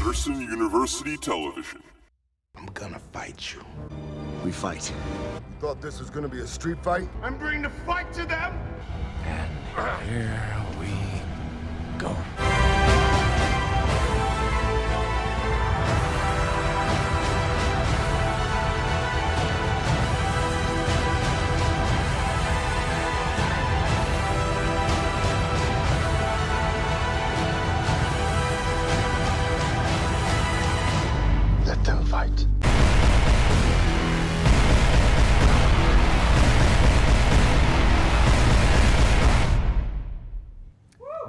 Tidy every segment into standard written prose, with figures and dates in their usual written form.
Patterson University Television. I'm gonna fight you. We fight. You thought this was gonna be a street fight? I'm bringing the fight to them! And here we go. Let them fight.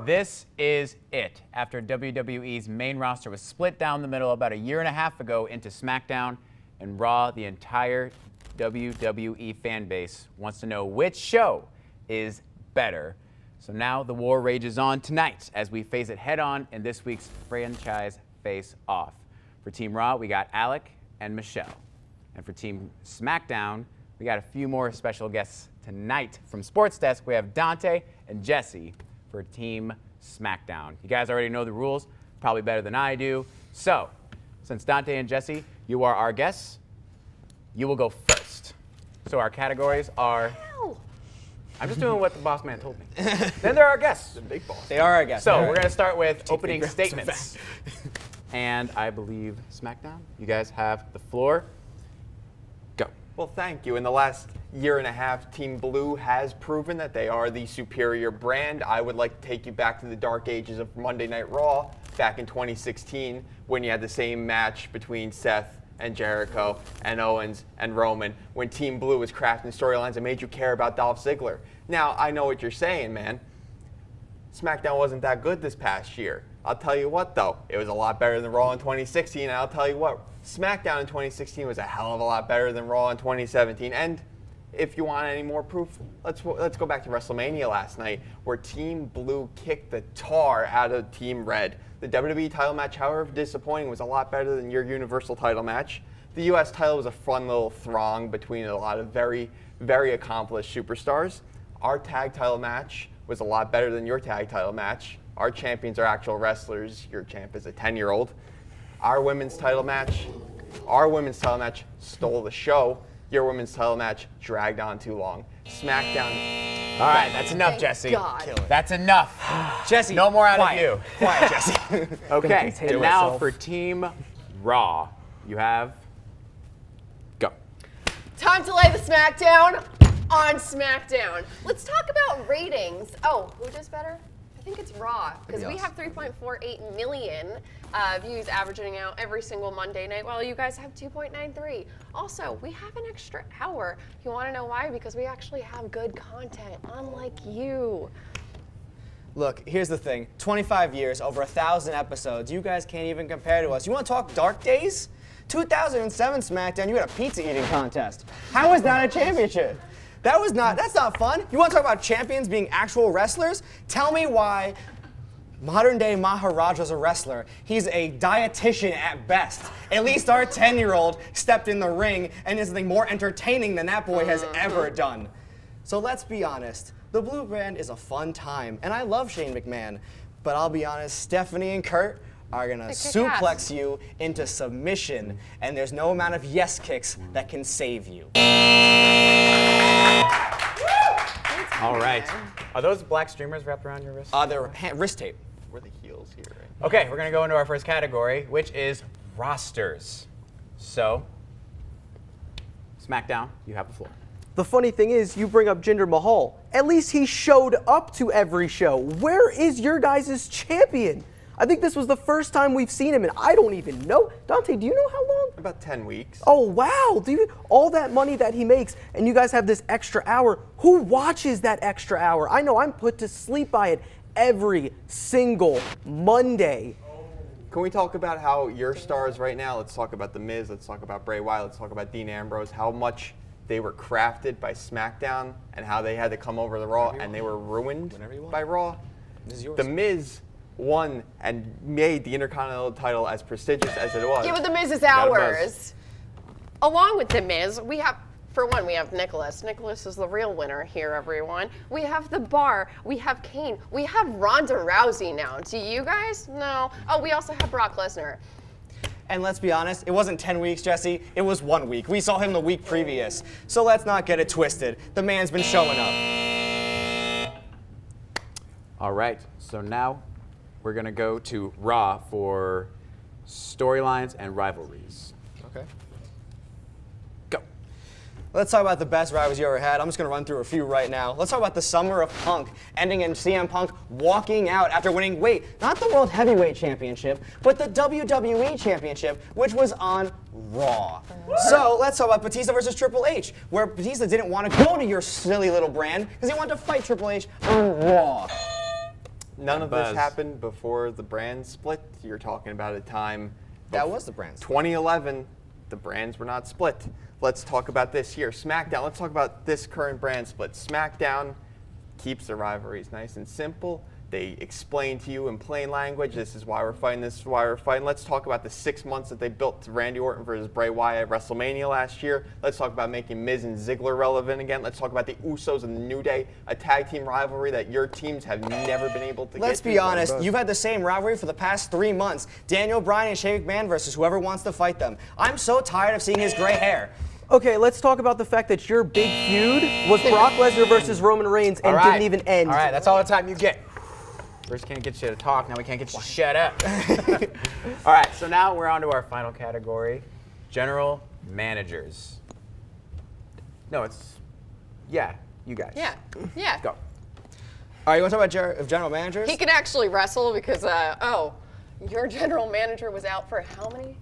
This is it. After WWE's main roster was split down the middle about a year and a half ago into SmackDown and Raw, the entire WWE fan base wants to know which show is better. So now the war rages on tonight as we face it head on in this week's franchise face-off. For Team Raw, we got Alec and Michele. And for Team SmackDown, we got a few more special guests tonight. From Sports Desk, we have Dante and Jesse for Team SmackDown. You guys already know the rules, probably better than I do. So, since Dante and Jesse, you are our guests, you will go first. So our categories are... I'm just doing what the boss man told me. Then there are our guests. The big boss. They are our guests. So we're going to start with opening statements. And I believe SmackDown, you guys have the floor. Go. Well, thank you. In the last year and a half, Team Blue has proven that they are the superior brand. I would like to take you back to the dark ages of Monday Night Raw back in 2016 when you had the same match between Seth and Jericho and Owens and Roman, when Team Blue was crafting storylines that made you care about Dolph Ziggler. Now, I know what you're saying, man. SmackDown wasn't that good this past year. I'll tell you what, though, it was a lot better than Raw in 2016, and I'll tell you what, SmackDown in 2016 was a hell of a lot better than Raw in 2017. And if you want any more proof, let's go back to WrestleMania last night, where Team Blue kicked the tar out of Team Red. The WWE title match, however disappointing, was a lot better than your Universal title match. The U.S. title was a fun little throng between a lot of very, very accomplished superstars. Our tag title match was a lot better than your tag title match. Our champions are actual wrestlers. Your champ is a 10-year-old. Our women's title match stole the show. Your women's title match dragged on too long. SmackDown. All right, that's enough, Jesse. God. That's enough. Jesse, no more out quiet. of you. Quiet, Jesse. Okay, and now for Team Raw, you have... Go. Time to lay the SmackDown on SmackDown. Let's talk about ratings. Oh, who does better? I think it's Raw, because we have 3.48 million views averaging out every single Monday night, while you guys have 2.93. Also, we have an extra hour. You want to know why? Because we actually have good content, unlike you. Look, here's the thing. 25 years, over 1,000 episodes. You guys can't even compare to us. You want to talk dark days? 2007 SmackDown, you had a pizza eating contest. How is that a championship? That's not fun. You want to talk about champions being actual wrestlers? Tell me why modern day Maharaja's a wrestler. He's a dietitian at best. At least our 10-year-old stepped in the ring and is something more entertaining than that boy has ever done. So let's be honest. The Blue Brand is a fun time, and I love Shane McMahon. But I'll be honest, Stephanie and Kurt are gonna suplex you into submission, and there's no amount of yes kicks that can save you. All right. Are those black streamers wrapped around your wrist? They're wrist tape. We're the heels here, right? Okay, we're going to go into our first category, which is rosters. So, SmackDown, you have the floor. The funny thing is, you bring up Jinder Mahal. At least he showed up to every show. Where is your guys' champion? I think this was the first time we've seen him, and I don't even know. Dante, do you know how long? About 10 weeks. Oh, wow. All that money that he makes, and you guys have this extra hour. Who watches that extra hour? I know I'm put to sleep by it every single Monday. Can we talk about how your stars right now, let's talk about The Miz, let's talk about Bray Wyatt, let's talk about Dean Ambrose, how much they were crafted by SmackDown and how they had to come over to Raw and they were ruined by Raw? This is yours. The Miz won and made the Intercontinental title as prestigious as it was. Yeah, but The Miz is ours. Along with The Miz, we have, for one, we have Nicholas. Nicholas is the real winner here, everyone. We have The Bar. We have Kane. We have Ronda Rousey now. Do you guys? No. Oh, we also have Brock Lesnar. And let's be honest, it wasn't 10 weeks, Jesse. It was 1 week. We saw him the week previous. So let's not get it twisted. The man's been showing up. All right, so now we're going to go to Raw for storylines and rivalries. Okay. Go. Let's talk about the best rivalries you ever had. I'm just going to run through a few right now. Let's talk about the summer of Punk, ending in CM Punk walking out after winning, not the World Heavyweight Championship, but the WWE Championship, which was on Raw. So let's talk about Batista versus Triple H, where Batista didn't want to go to your silly little brand because he wanted to fight Triple H on Raw. None of this happened before the brand split. You're talking about a time. That was the brand split. 2011, the brands were not split. Let's talk about this year. SmackDown, let's talk about this current brand split. SmackDown keeps the rivalries nice and simple. They explain to you in plain language, this is why we're fighting, this is why we're fighting. Let's talk about the 6 months that they built to Randy Orton versus Bray Wyatt at WrestleMania last year. Let's talk about making Miz and Ziggler relevant again. Let's talk about the Usos and the New Day, a tag team rivalry that your teams have never been able to get to. Let's be honest, you've had the same rivalry for the past 3 months. Daniel Bryan and Shane McMahon versus whoever wants to fight them. I'm so tired of seeing his gray hair. Okay, let's talk about the fact that your big feud was Brock Lesnar versus Roman Reigns and didn't even end. All right, that's all the time you get. First can't get you to talk, now we can't get you to shut up. All right, so now we're on to our final category, general managers. No, you guys. Yeah. All Go. right, you want to talk about general managers? He can actually wrestle because, your general manager was out for how many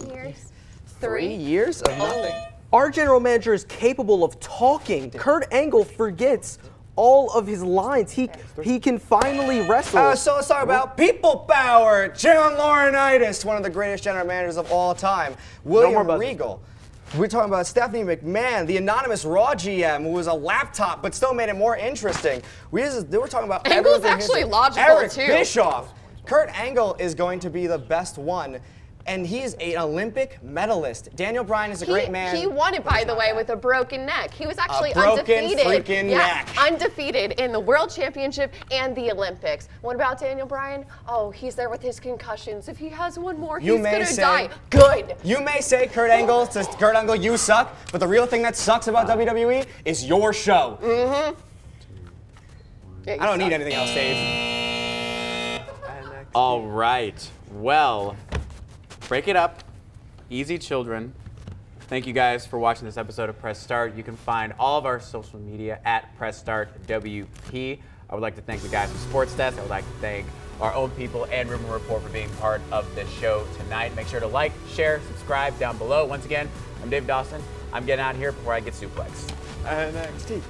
years? 3 years of nothing. Our general manager is capable of talking. Kurt Angle forgets all of his lines. He can finally wrestle. So let's talk about people power. John Laurinaitis, one of the greatest general managers of all time. William Regal. We're talking about Stephanie McMahon, the anonymous Raw GM, who was a laptop but still made it more interesting. They were talking about Angle's actually logical, Eric too. Bischoff. Kurt Angle is going to be the best one. And he's an Olympic medalist. Daniel Bryan is a great man. He won it, by the way, with a broken neck. He was actually undefeated. undefeated. Broken neck. Undefeated in the World Championship and the Olympics. What about Daniel Bryan? Oh, he's there with his concussions. If he has one more, he's gonna die. Good. You may say, Kurt Angle, you suck, but the real thing that sucks about WWE is your show. Yeah, I don't need anything else, Dave. All right, well, break it up. Easy, children. Thank you guys for watching this episode of Press Start. You can find all of our social media at Press Start WP. I would like to thank the guys from Sports Desk. I would like to thank our own people and Rumor Report for being part of the show tonight. Make sure to like, share, subscribe down below. Once again, I'm Dave Dawson. I'm getting out of here before I get suplexed. NXT.